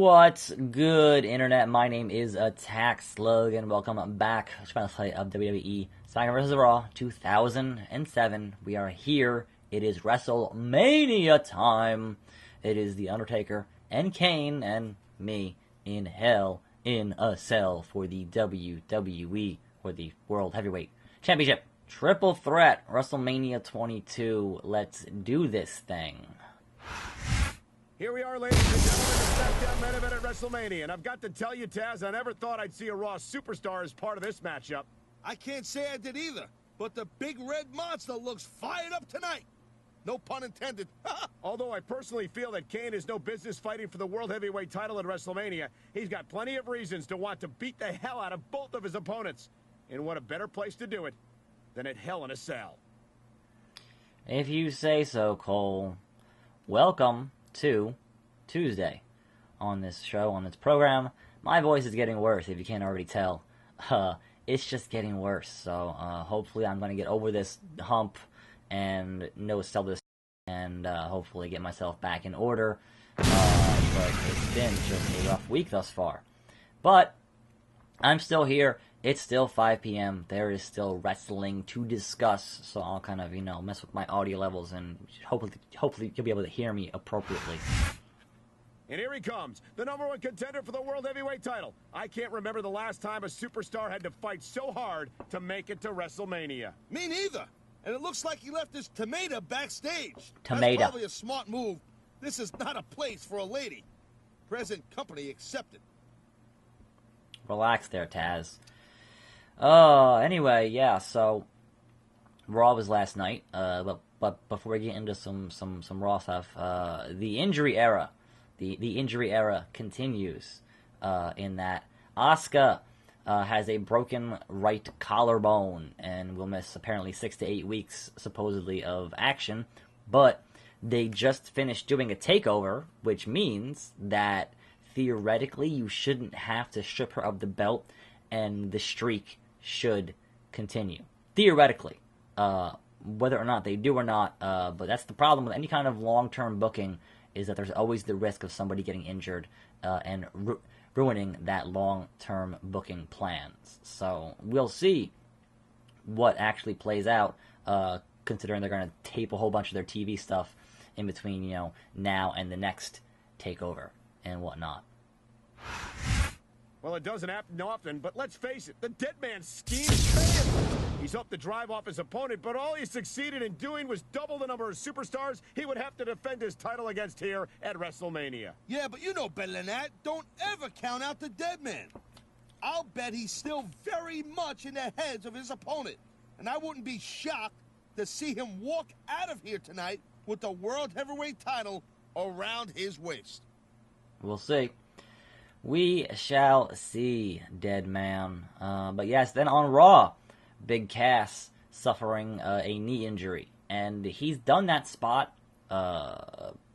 What's good, Internet? My name is Attack Slug, and welcome back to the final fight of WWE SmackDown vs. Raw 2007. We are here. It is Wrestlemania time. It is The Undertaker and Kane and me in hell in a cell for the WWE, or the World Heavyweight Championship. Triple Threat, WrestleMania 22. Let's do this thing. Here we are, ladies and gentlemen, the SmackDown main event at WrestleMania. And I've got to tell you, Taz, I never thought I'd see a Raw superstar as part of this matchup. I can't say I did either, but the big red monster looks fired up tonight. No pun intended. Although I personally feel that Kane has no business fighting for the World Heavyweight title at WrestleMania, he's got plenty of reasons to want to beat the hell out of both of his opponents. And what a better place to do it than at Hell in a Cell. If you say so, Cole. Welcome to Tuesday on this show, on this program. My voice is getting worse, if you can't already tell. It's just getting worse, so hopefully I'm going to get over this hump and sell this and hopefully get myself back in order. But it's been just a rough week thus far. But I'm still here. It's still 5 p.m. There is still wrestling to discuss, so I'll kind of, mess with my audio levels, and hopefully you'll be able to hear me appropriately. And here he comes, the #1 contender for the World Heavyweight title. I can't remember the last time a superstar had to fight so hard to make it to WrestleMania. Me neither. And it looks like he left his tomato backstage. Tomato. That's probably a smart move. This is not a place for a lady. Present company accepted. Relax there, Taz. Anyway, yeah, so Raw was last night, but before we get into some Raw stuff, the injury era continues, in that Asuka has a broken right collarbone and will miss apparently 6 to 8 weeks, supposedly, of action, but they just finished doing a takeover, which means that theoretically you shouldn't have to strip her of the belt, and the streak should continue. Theoretically. Whether or not they do or not, but that's the problem with any kind of long-term booking, is that there's always the risk of somebody getting injured and ruining that long-term booking plans. So we'll see what actually plays out, considering they're going to tape a whole bunch of their TV stuff in between, now and the next takeover and whatnot. Well, it doesn't happen often, but let's face it, the dead man schemes failed. He's hoped to drive off his opponent, but all he succeeded in doing was double the number of superstars he would have to defend his title against here at WrestleMania. Yeah, but you know better than that. Don't ever count out the dead man. I'll bet he's still very much in the heads of his opponent, and I wouldn't be shocked to see him walk out of here tonight with the World Heavyweight title around his waist. We'll see. We shall see, dead man. But yes, then on Raw, Big Cass suffering a knee injury. And he's done that spot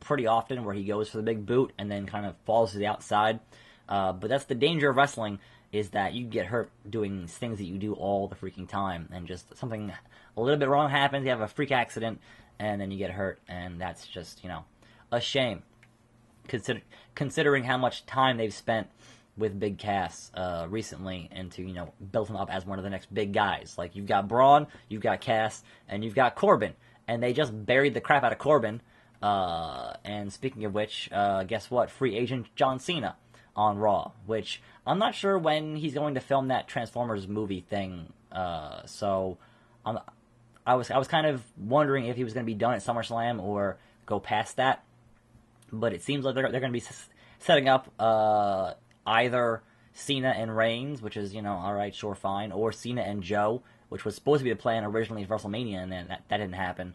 pretty often, where he goes for the big boot and then kind of falls to the outside. But that's the danger of wrestling, is that you get hurt doing things that you do all the freaking time. And just something a little bit wrong happens, you have a freak accident, and then you get hurt. And that's just, a shame. Considering how much time they've spent with Big Cass recently, and to build him up as one of the next big guys. Like, you've got Braun, you've got Cass, and you've got Corbin, and they just buried the crap out of Corbin. And speaking of which, guess what? Free agent John Cena on Raw, which I'm not sure when he's going to film that Transformers movie thing. So I was kind of wondering if he was going to be done at SummerSlam or go past that. But it seems like they're going to be setting up either Cena and Reigns, which is, all right, sure, fine, or Cena and Joe, which was supposed to be the plan originally for WrestleMania, and then that didn't happen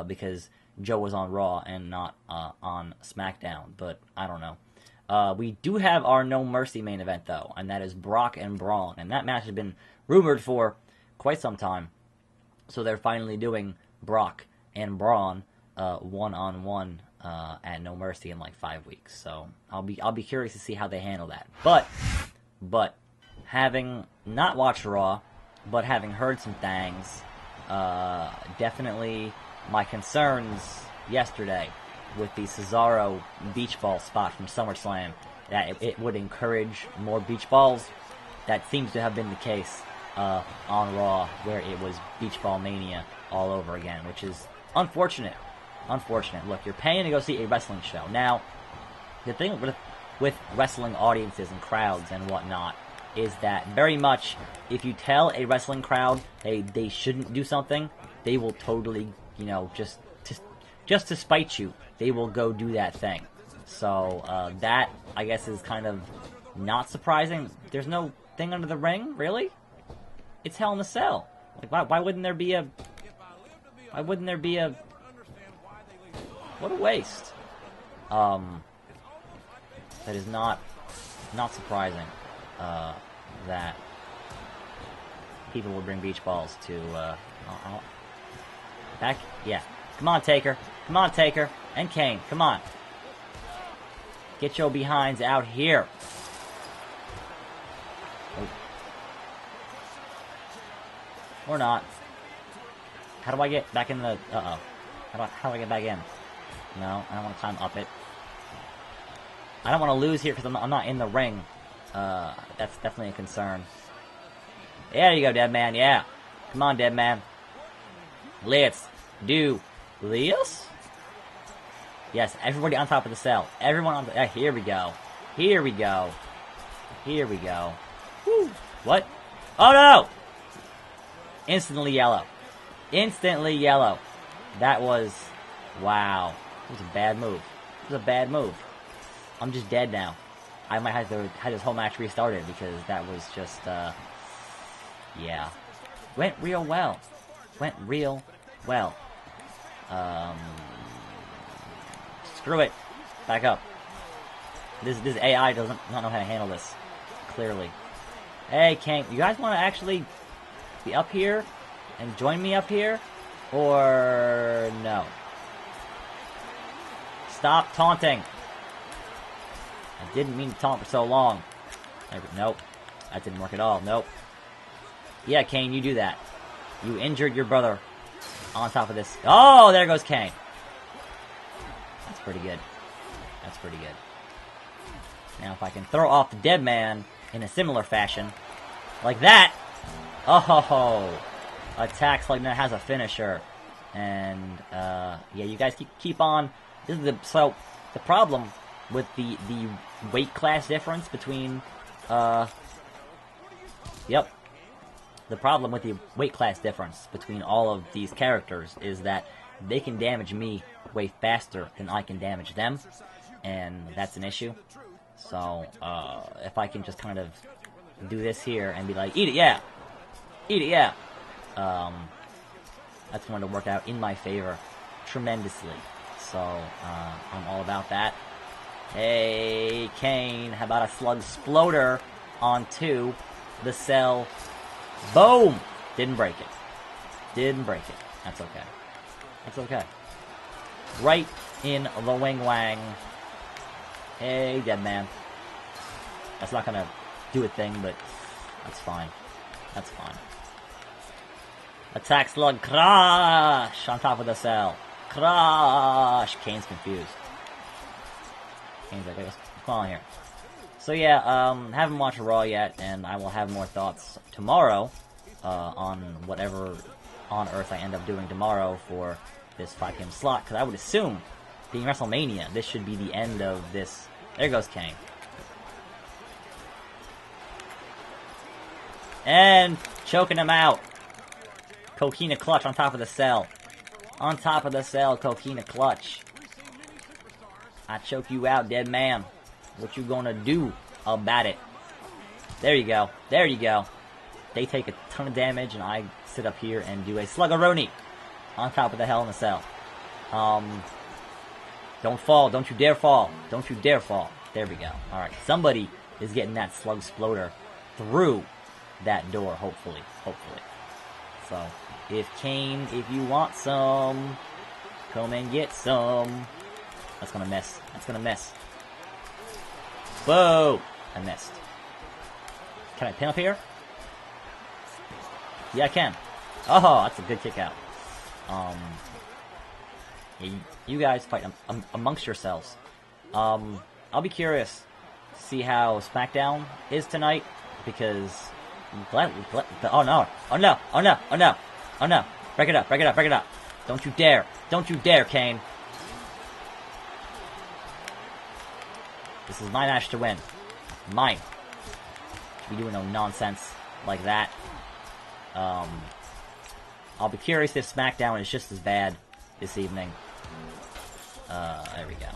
because Joe was on Raw and not on SmackDown. But I don't know. We do have our No Mercy main event, though, and that is Brock and Braun. And that match has been rumored for quite some time. So they're finally doing Brock and Braun one-on-one at No Mercy in like 5 weeks. So I'll be curious to see how they handle that. But having not watched Raw, but having heard some things, definitely my concerns yesterday with the Cesaro beach ball spot from SummerSlam that it would encourage more beach balls. That seems to have been the case on Raw, where it was beach ball mania all over again, which is unfortunate. Unfortunate. Look, you're paying to go see a wrestling show. Now, the thing with wrestling audiences and crowds and whatnot is that very much, if you tell a wrestling crowd they shouldn't do something, they will totally, you know, just to spite you, they will go do that thing. So that, I guess, is kind of not surprising. There's no thing under the ring, really? It's Hell in a Cell. Like, why wouldn't there be a... Why wouldn't there be a... What a waste. That is not surprising that people would bring beach balls to back. Yeah, come on, Taker. Come on, Taker. And Kane. Come on. Get your behinds out here. Oh. Or not. How do I get back in the... Uh-oh. How do I get back in? No, I don't want to climb up it. I don't want to lose here because I'm not in the ring. That's definitely a concern. There you go, Dead Man. Yeah. Come on, Dead Man. Let's do this. Yes, everybody on top of the cell. Everyone on the... here we go. Here we go. Here we go. Woo. What? Oh, no! Instantly yellow. Instantly yellow. That was... Wow. It was a bad move. It was a bad move. I'm just dead now. I might have to have this whole match restarted because that was just, yeah. Went real well. Went real well. Screw it. Back up. This AI does not know how to handle this. Clearly. Hey, Kane, you guys want to actually be up here and join me up here? Or no? Stop taunting. I didn't mean to taunt for so long. Nope. That didn't work at all. Nope. Yeah, Kane, you do that. You injured your brother on top of this. Oh, there goes Kane. That's pretty good. That's pretty good. Now, if I can throw off the Dead Man in a similar fashion, like that. Oh, ho, ho. Attacks like that has a finisher. And, yeah, you guys keep on. This is so the problem with the weight class difference between, yep. The problem with the weight class difference between all of these characters is that they can damage me way faster than I can damage them, and that's an issue. So, if I can just kind of do this here and be like, eat it, yeah! Eat it, yeah! That's going to work out in my favor tremendously. So, I'm all about that. Hey, Kane, how about a slug sploder onto the cell? Boom! Didn't break it. Didn't break it. That's okay. That's okay. Right in the wing wang. Hey, Dead Man. That's not gonna do a thing, but that's fine. That's fine. Attack slug crush on top of the cell. Crush! Kane's confused. Kane's like, what's going on here? So yeah, haven't watched Raw yet, and I will have more thoughts tomorrow on whatever on Earth I end up doing tomorrow for this 5 p.m. slot, because I would assume, being WrestleMania, this should be the end of this. There goes Kane. And choking him out. Coquina clutch on top of the cell. On top of the cell, Coquina clutch. I choke you out, Dead Man. What you gonna do about it? There you go. There you go. They take a ton of damage, and I sit up here and do a sluggeroni on top of the Hell in a Cell. Don't fall. Don't you dare fall. Don't you dare fall. There we go. Alright, somebody is getting that slug sploder through that door, hopefully. Hopefully. So, if Kane, if you want some, come and get some. That's gonna miss. That's gonna miss. Whoa! I missed. Can I pin up here? Yeah, I can. Oh, that's a good kick out. Yeah, you guys fight amongst yourselves. I'll be curious see how SmackDown is tonight, because oh no, oh no, oh no, oh no, oh no, break it up, break it up, break it up. Don't you dare, Kane. This is my match to win. Mine. Should be doing no nonsense like that. I'll be curious if SmackDown is just as bad this evening. There we go.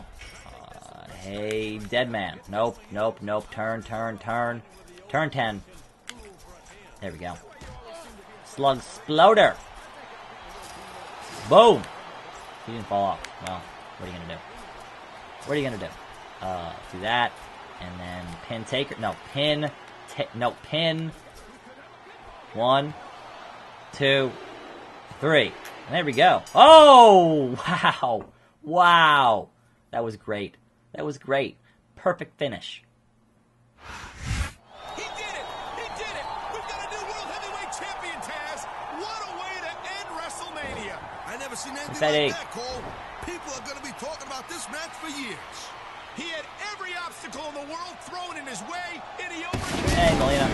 Hey, dead man. Nope, nope, nope. Turn. Turn 10. There we go. Slug Sploder. Boom! He didn't fall off. Well, what are you gonna do? What are you gonna do? Do that, and then pin taker. No, pin. No, pin. 1, 2, 3. And there we go. Oh! Wow! Wow! That was great. That was great. Perfect finish. He did it! He did it! We've got a new World Heavyweight Champion, Taz! What a way to end WrestleMania! I never seen anything like that, Cole. People are going to be talking about this match for years. He had every obstacle in the world thrown in his way, and he overcame. Hey, Melina.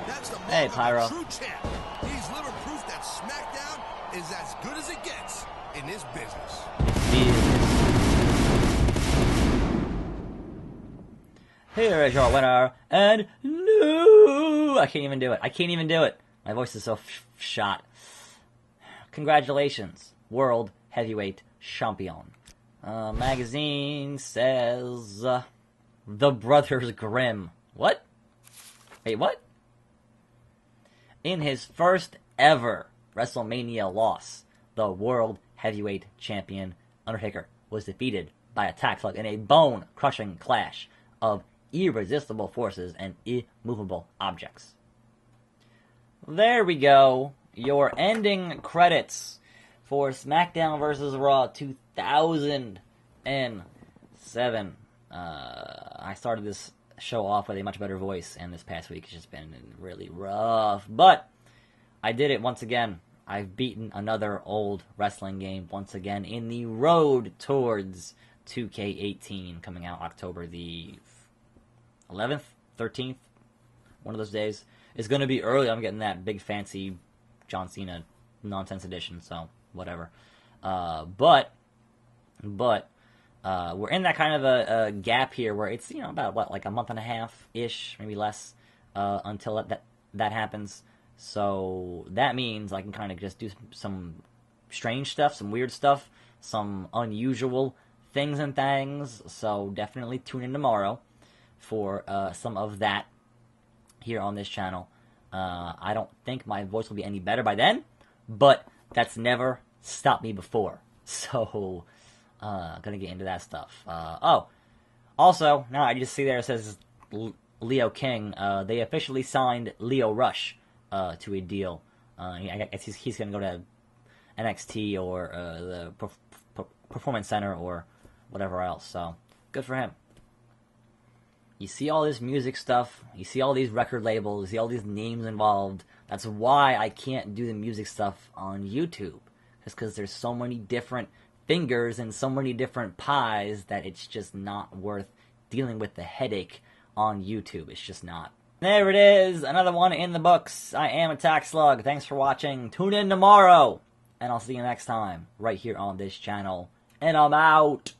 That's the Hey, Pyro. true champ. He's living proof that SmackDown is as good as it gets in this business. Here is your winner, and no, I can't even do it. I can't even do it. My voice is so shot. Congratulations, World Heavyweight Champion. Magazine says the Brothers Grimm. What? Wait, what? In his first ever WrestleMania loss, the World Heavyweight Champion Undertaker was defeated by a tack slug in a bone-crushing clash of irresistible forces and immovable objects. There we go. Your ending credits for SmackDown vs. Raw 2007. I started this show off with a much better voice, and this past week has just been really rough. But I did it once again. I've beaten another old wrestling game once again in the road towards 2K18, coming out October the 11th, 13th, one of those days. It's going to be early. I'm getting that big fancy John Cena nonsense edition, so whatever. But we're in that kind of a gap here where it's, about what, like a month and a half-ish, maybe less, until that happens. So that means I can kind of just do some strange stuff, some weird stuff, some unusual things and things. So definitely tune in tomorrow for some of that here on this channel. I don't think my voice will be any better by then, but that's never stopped me before. So, gonna get into that stuff. Also, now I just see there it says Leo King. They officially signed Leo Rush to a deal. I guess he's gonna go to NXT or the Performance Center or whatever else. So, good for him. You see all this music stuff, you see all these record labels, you see all these names involved. That's why I can't do the music stuff on YouTube. Just because there's so many different fingers and so many different pies that it's just not worth dealing with the headache on YouTube. It's just not. There it is, another one in the books. I am Attack Slug. Thanks for watching. Tune in tomorrow, and I'll see you next time right here on this channel. And I'm out.